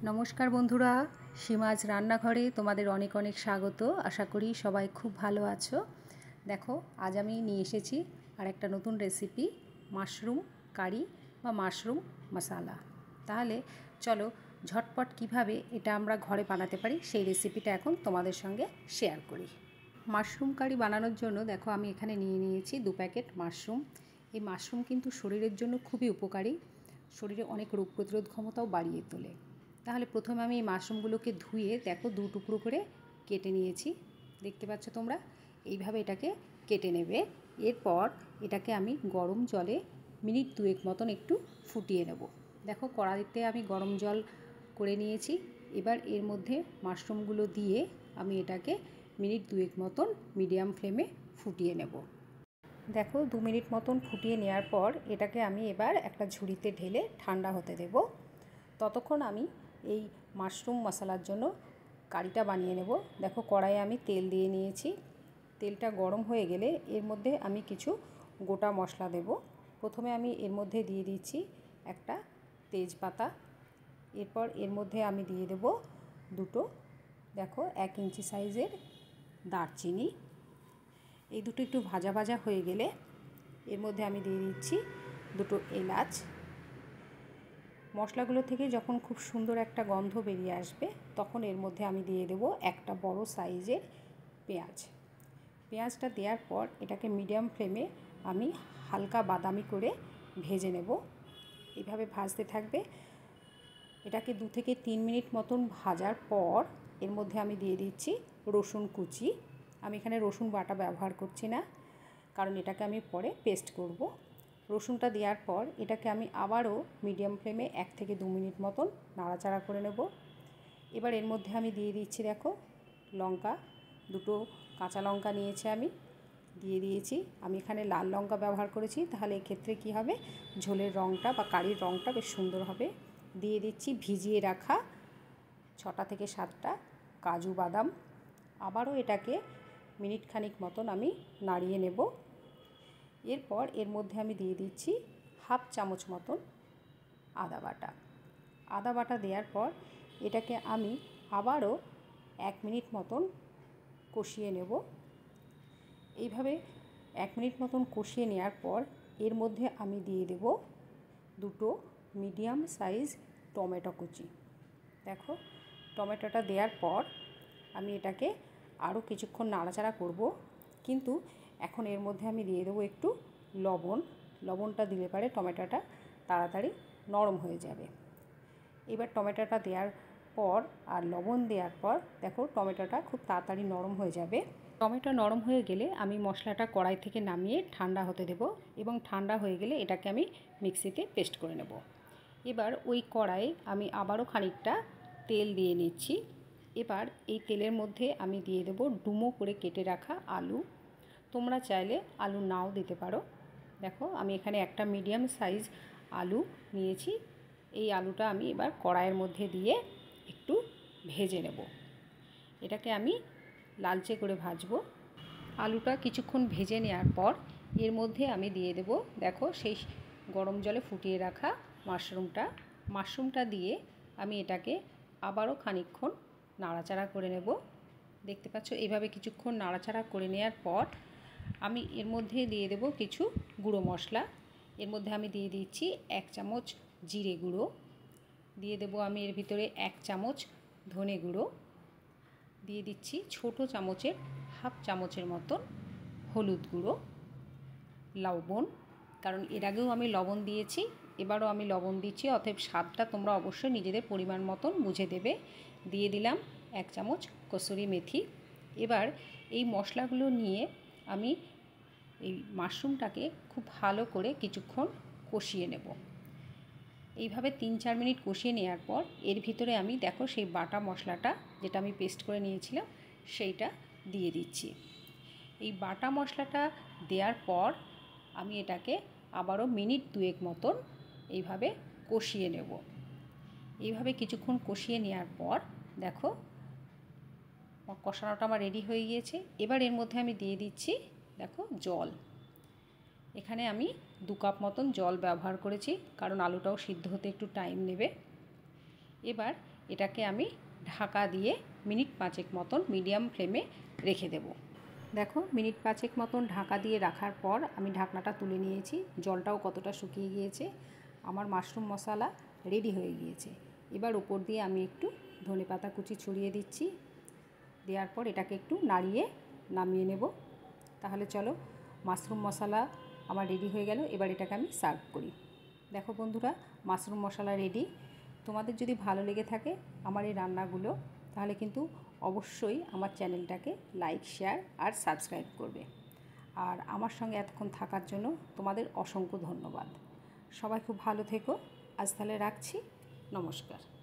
নমস্কার বন্ধুরা, সীমাজ রান্নাঘরে তোমাদের অনেক অনেক স্বাগত। আশা করি সবাই খুব ভালো আছো। দেখো, আজ আমি নিয়ে এসেছি আর একটা নতুন রেসিপি, মাশরুম কারি বা মাশরুম মশালা। তাহলে চলো ঝটপট কিভাবে এটা আমরা ঘরে বানাতে পারি সেই রেসিপিটা এখন তোমাদের সঙ্গে শেয়ার করি। মাশরুম কারি বানানোর জন্য দেখো আমি এখানে নিয়ে নিয়েছি 2 প্যাকেট মাশরুম। এই মাশরুম কিন্তু শরীরের জন্য খুবই উপকারী, শরীরে অনেক রোগ প্রতিরোধ ক্ষমতাও বাড়িয়ে তোলে। তাহলে প্রথমে আমি এই মাশরুমগুলোকে ধুয়ে দেখো 2 টুকরো করে কেটে নিয়েছি। দেখতে পাচ্ছ তোমরা, এইভাবে এটাকে কেটে নেবে। এরপর এটাকে আমি গরম জলে মিনিট 2 মতন একটু ফুটিয়ে নেব। দেখো কড়াইতে আমি গরম জল করে নিয়েছি। এবার এর মধ্যে মাশরুমগুলো দিয়ে আমি এটাকে মিনিট 2 মতন মিডিয়াম ফ্লেমে ফুটিয়ে নেব। দেখো 2 মিনিট মতন ফুটিয়ে নেওয়ার পর এটাকে আমি এবার একটা ঝুড়িতে ঢেলে ঠান্ডা হতে দেব। ততক্ষণ আমি এই মাশরুম মশলার জন্য কারিটা বানিয়ে নেব। দেখো কড়াইয়ে আমি তেল দিয়ে নিয়েছি। তেলটা গরম হয়ে গেলে এর মধ্যে আমি কিছু গোটা মশলা দেব। প্রথমে আমি এর মধ্যে দিয়ে দিচ্ছি একটা তেজপাতা। এরপর এর মধ্যে আমি দিয়ে দেব দুটো দেখো 1 ইঞ্চি সাইজের দারচিনি। এই দুটো একটু ভাজা ভাজা হয়ে গেলে এর মধ্যে আমি দিয়ে দিচ্ছি দুটো এলাচ। মশলাগুলো থেকে যখন খুব সুন্দর একটা গন্ধ বেরিয়ে আসবে তখন এর মধ্যে আমি দিয়ে দেব একটা বড় সাইজের পেঁয়াজ। পেঁয়াজটা দেওয়ার পর এটাকে মিডিয়াম ফ্লেমে আমি হালকা বাদামি করে ভেজে নেব। এইভাবে ভাজতে থাকবে। এটাকে 2 থেকে 3 মিনিট মতন ভাজার পর এর মধ্যে আমি দিয়ে দিচ্ছি রসুন কুচি। আমি এখানে রসুন বাটা ব্যবহার করছি না, কারণ এটাকে আমি পরে পেস্ট করব। রসুনটা দেওয়ার পর এটাকে আমি আবারও মিডিয়াম ফ্লেমে 1 থেকে 2 মিনিট মতন নাড়াচাড়া করে নেব। এবার এর মধ্যে আমি দিয়ে দিচ্ছি দেখো লঙ্কা, দুটো কাঁচা লঙ্কা নিয়েছি আমি, দিয়ে দিয়েছি। আমি এখানে লাল লঙ্কা ব্যবহার করেছি, তাহলে এক্ষেত্রে কী হবে, ঝোলের রঙটা বা কারির রঙটা বেশ সুন্দর হবে। দিয়ে দিচ্ছি ভিজিয়ে রাখা 6টা থেকে 7টা কাজু বাদাম। আবারও এটাকে মিনিট খানিক মতন আমি নাড়িয়ে নেব। এরপর এর মধ্যে আমি দিয়ে দিচ্ছি হাফ চামচ মতন আদা বাটা। আদা বাটা দেওয়ার পর এটাকে আমি আবারও 1 মিনিট মতন কষিয়ে নেব। এইভাবে 1 মিনিট মতন কষিয়ে নেওয়ার পর এর মধ্যে আমি দিয়ে দেব দুটো মিডিয়াম সাইজ টমেটো কুচি। দেখো টমেটোটা দেওয়ার পর আমি এটাকে আরও কিছুক্ষণ নাড়াচাড়া করব, কিন্তু এখন এর মধ্যে আমি দিয়ে দেবো একটু লবণ। লবণটা দিলে পারে টমেটোটা তাড়াতাড়ি নরম হয়ে যাবে। এবার টমেটোটা দেওয়ার পর আর লবণ দেওয়ার পর দেখো টমেটোটা খুব তাড়াতাড়ি নরম হয়ে যাবে। টমেটো নরম হয়ে গেলে আমি মশলাটা কড়াই থেকে নামিয়ে ঠান্ডা হতে দেব, এবং ঠান্ডা হয়ে গেলে এটাকে আমি মিক্সিতে পেস্ট করে নেব। এবার ওই কড়াইয়ে আমি আবারও খানিকটা তেল দিয়ে নিচ্ছি। এবার এই তেলের মধ্যে আমি দিয়ে দেব ডুমো করে কেটে রাখা আলু। তোমরা চাইলে আলু নাও দিতে পারো। দেখো আমি এখানে একটা মিডিয়াম সাইজ আলু নিয়েছি। এই আলুটা আমি এবার কড়াইয়ের মধ্যে দিয়ে একটু ভেজে নেব। এটাকে আমি লালচে করে ভাজবো। আলুটা কিছুক্ষণ ভেজে নেওয়ার পর এর মধ্যে আমি দিয়ে দেব দেখো সেই গরম জলে ফুটিয়ে রাখা মাশরুমটা দিয়ে আমি এটাকে আবারও খানিকক্ষণ নাড়াচাড়া করে নেব। দেখতে পাচ্ছ এইভাবে কিছুক্ষণ নাড়াচাড়া করে নেওয়ার পর আমি এর মধ্যে দিয়ে দেব কিছু গুঁড়ো মশলা। এর মধ্যে আমি দিয়ে দিচ্ছি 1 চামচ জিরে গুঁড়ো, দিয়ে দেব আমি এর ভিতরে 1 চামচ ধনে গুঁড়ো, দিয়ে দিচ্ছি ছোটো চামচের হাফ চামচের মতন হলুদ গুঁড়ো, লবণ, কারণ এর আগেও আমি লবণ দিয়েছি, এবারও আমি লবণ দিচ্ছি, অতএব স্বাদটা তোমরা অবশ্যই নিজেদের পরিমাণ মতন বুঝে দেবে। দিয়ে দিলাম 1 চামচ কসুরি মেথি। এবার এই মশলাগুলো নিয়ে আমি এই মাশরুমটাকে খুব ভালো করে কিছুক্ষণ কষিয়ে নেব। এইভাবে 3-4 মিনিট কষিয়ে নেওয়ার পর এর ভিতরে আমি দেখো সেই বাটা মশলাটা যেটা আমি পেস্ট করে নিয়েছিলাম সেইটা দিয়ে দিচ্ছি। এই বাটা মশলাটা দেওয়ার পর আমি এটাকে আবারও মিনিট 2 মতন এইভাবে কষিয়ে নেব। এইভাবে কিছুক্ষণ কষিয়ে নেওয়ার পর দেখো কষানোটা আমার রেডি হয়ে গিয়েছে। এবার এর মধ্যে আমি দিয়ে দিচ্ছি দেখো জল। এখানে আমি 2 কাপ মতন জল ব্যবহার করেছি, কারণ আলুটাও সিদ্ধ হতে একটু টাইম নেবে। এবার এটাকে আমি ঢাকা দিয়ে মিনিট 5 মতন মিডিয়াম ফ্লেমে রেখে দেব। দেখো মিনিট 5 মতন ঢাকা দিয়ে রাখার পর আমি ঢাকনাটা তুলে নিয়েছি, জলটাও কতটা শুকিয়ে গিয়েছে। আমার মাশরুম মশলা রেডি হয়ে গিয়েছে। এবার উপর দিয়ে আমি একটু ধনেপাতা কুচি ছড়িয়ে দিচ্ছি। দেওয়ার পর এটাকে একটু নাড়িয়ে নামিয়ে নেব। তাহলে চলো, মাশরুম মশলা আমার রেডি হয়ে গেল। এবার এটাকে আমি সার্ভ করি। দেখো বন্ধুরা, মাশরুম মশলা রেডি। তোমাদের যদি ভালো লেগে থাকে আমার এই রান্নাগুলো, তাহলে কিন্তু অবশ্যই আমার চ্যানেলটাকে লাইক, শেয়ার আর সাবস্ক্রাইব করবে। আর আমার সঙ্গে এতক্ষণ থাকার জন্য তোমাদের অসংখ্য ধন্যবাদ। সবাই খুব ভালো থেকো। আজ তাহলে রাখছি। নমস্কার।